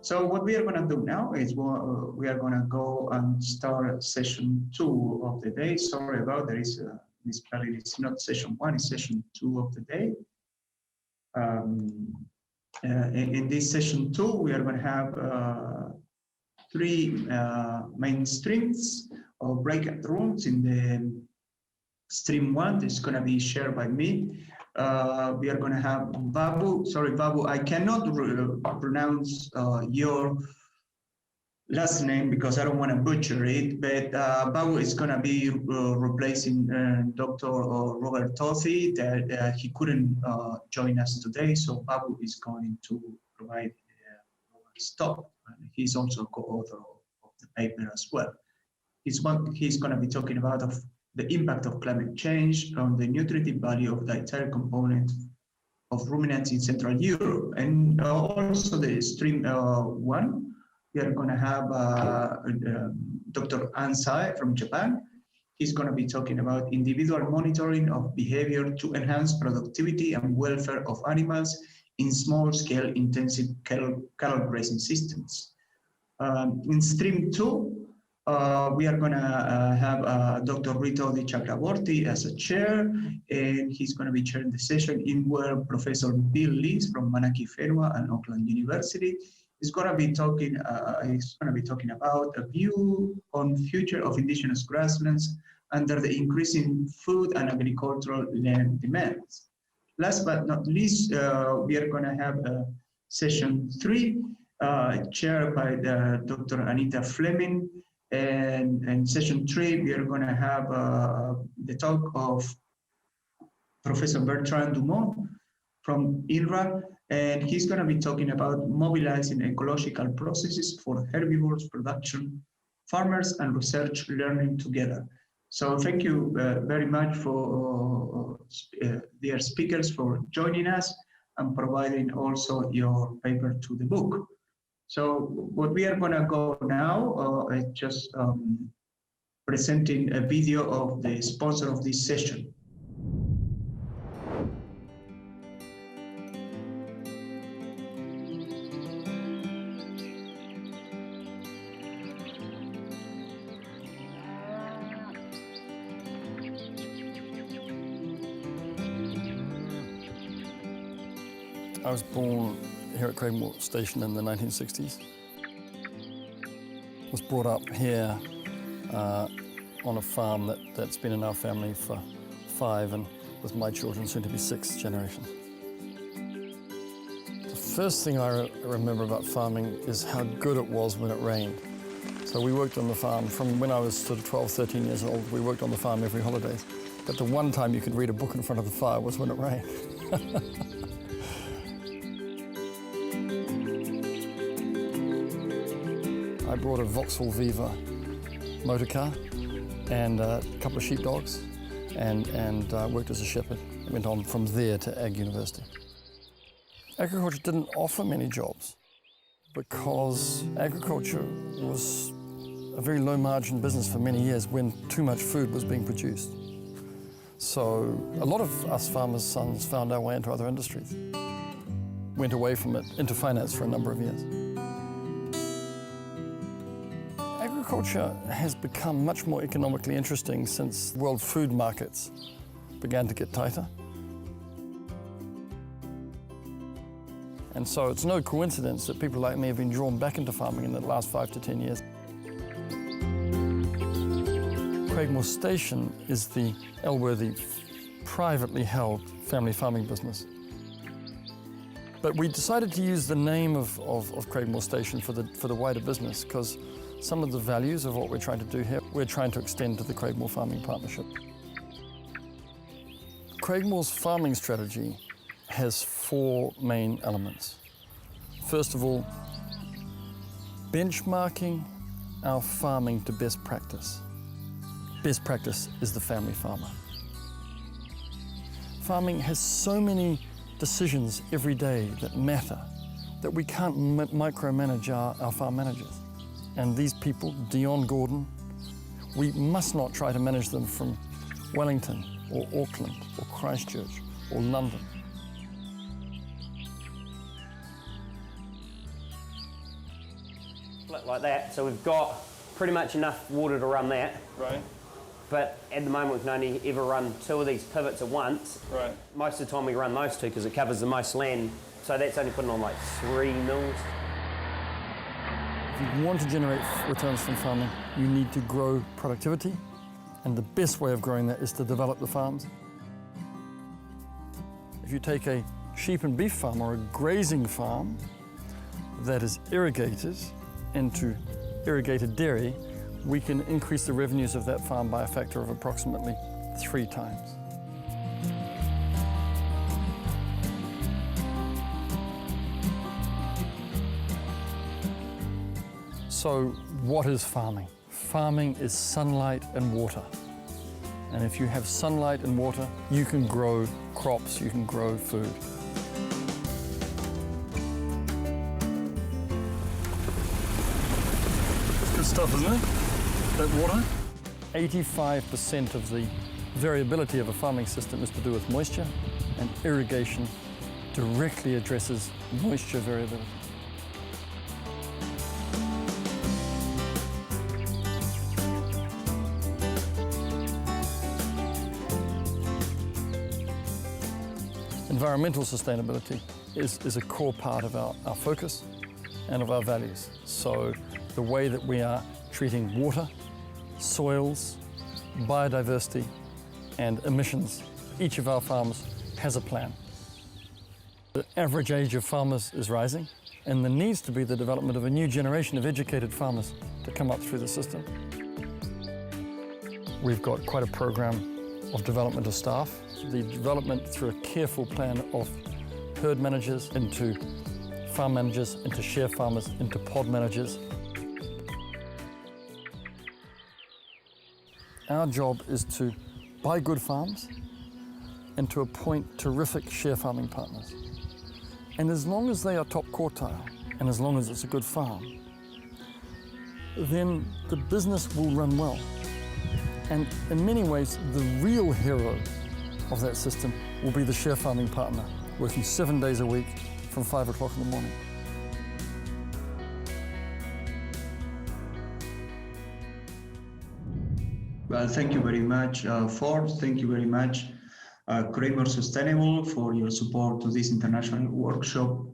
So what we are going to do now is we are going to go and start session 2 of the day. Sorry about there is misspelling. It's not session 1, it's session 2 of the day. In this session 2, we are going to have 3 main streams or breakout rooms. In the stream 1, this is going to be shared by me. We are going to have Babu. Sorry, Babu, I cannot pronounce your last name because I don't want to butcher it, but Babu is going to be replacing Dr. Robert Tothi, that he couldn't join us today, so Babu is going to provide Robert's talk. And he's also co-author of the paper as well. He's going to be talking about the impact of climate change on the nutritive value of dietary components of ruminants in Central Europe. And also the stream 1, we are going to have Dr. Ansai from Japan. He's going to be talking about individual monitoring of behavior to enhance productivity and welfare of animals in small-scale intensive cattle grazing systems. In stream 2, we are going to have Dr. Rito Di Chakraborty as a chair, and he's going to be chairing the session in where Professor Bill Lees from Manaki Whenua and Auckland University is going to be talking. He's going to be talking about a view on future of indigenous grasslands under the increasing food and agricultural land demands. Last but not least, we are going to have session 3, chaired by Dr. Anita Fleming. And in session 3, we are going to have the talk of Professor Bertrand Dumont from INRA, and he's going to be talking about mobilizing ecological processes for herbivores production, farmers and research learning together. So thank you very much for dear speakers for joining us and providing also your paper to the book. So what we are going to go now is just presenting a video of the sponsor of this session. I was born here at Craigmore Station in the 1960s. Was brought up here on a farm that's been in our family for 5 and with my children soon to be 6 generations. The first thing I remember about farming is how good it was when it rained. So we worked on the farm from when I was sort of 12, 13 years old. We worked on the farm every holiday. But the one time you could read a book in front of the fire was when it rained. I brought a Vauxhall Viva motor car and a couple of sheepdogs and worked as a shepherd. I went on from there to Ag University. Agriculture didn't offer many jobs because agriculture was a very low margin business for many years when too much food was being produced. So a lot of us farmers' sons found our way into other industries. Went away from it into finance for a number of years. Agriculture has become much more economically interesting since world food markets began to get tighter. And so it's no coincidence that people like me have been drawn back into farming in the last 5 to 10 years. Craigmore Station is the Elworthy privately held family farming business. But we decided to use the name of Craigmore Station for the wider business because some of the values of what we're trying to do here, we're trying to extend to the Craigmore Farming Partnership. Craigmore's farming strategy has 4 main elements. First of all, benchmarking our farming to best practice. Best practice is the family farmer. Farming has so many decisions every day that matter that we can't micromanage our farm managers. And these people, Dion Gordon, we must not try to manage them from Wellington or Auckland or Christchurch or London. Split like that, so we've got pretty much enough water to run that. Right. But at the moment we can only ever run 2 of these pivots at once. Right. Most of the time we run those 2 because it covers the most land, so that's only putting on like 3 mils. If you want to generate returns from farming, you need to grow productivity, and the best way of growing that is to develop the farms. If you take a sheep and beef farm or a grazing farm that is irrigated into irrigated dairy, we can increase the revenues of that farm by a factor of approximately 3 times. So what is farming? Farming is sunlight and water. And if you have sunlight and water, you can grow crops, you can grow food. It's good stuff, isn't it? That water? 85% of the variability of a farming system is to do with moisture, and irrigation directly addresses moisture variability. Environmental sustainability is a core part of our focus and of our values. So the way that we are treating water, soils, biodiversity, and emissions, each of our farms has a plan. The average age of farmers is rising, and there needs to be the development of a new generation of educated farmers to come up through the system. We've got quite a program of development of staff, the development through a careful plan of herd managers into farm managers, into share farmers, into pod managers. Our job is to buy good farms and to appoint terrific share farming partners. And as long as they are top quartile, and as long as it's a good farm, then the business will run well. And in many ways, the real hero of that system will be the share farming partner, working 7 days a week from 5 o'clock in the morning. Well, thank you very much, Ford. Thank you very much, Kramer Sustainable, for your support to this international workshop.